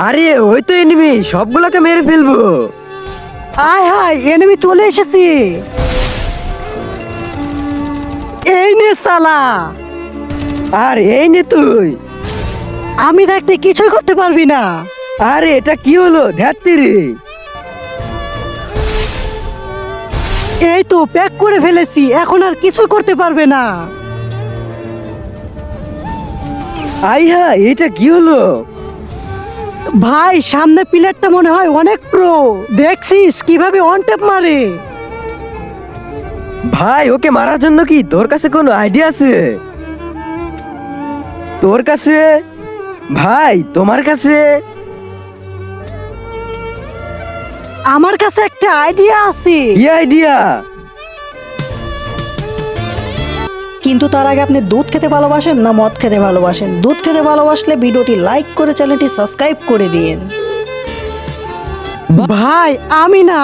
আরে ওই তো এনিমি, সবগুলোকে মেরে ফেলবো। আয় হায়, এনিমি চলে এসেছি। এই নে সালা। আর এই নে তুই। আমি থাকতে কিছুই করতে পারবি না। আরে এটা কি হলো, ধ্যাত্তেরি। এই তো প্যাক করে ফেলেছি, এখন আর কিছু করতে পারবে না। আইহা, এটা কি হলো? ভাই সামনে প্লেয়ারটা মনে হয় অনেক প্রো। দেখছিস কিভাবে ওয়ান ট্যাপ মারে? ভাই ওকে মারার জন্য কি তোর কাছে কোনো আইডিয়া আছে? তোর কাছে? ভাই তোমার কাছে? আমার কাছে একটা আইডিয়া আছে। কি আইডিয়া? কিন্তু তার আগে আপনি দুধ খেতে ভালোবাসেন না মদ খেতে ভালোবাসেন? দুধ খেতে ভালোবাসলে ভিডিওটি লাইক করে চ্যানেলটি সাবস্ক্রাইব করে দিন। ভাই আমি না।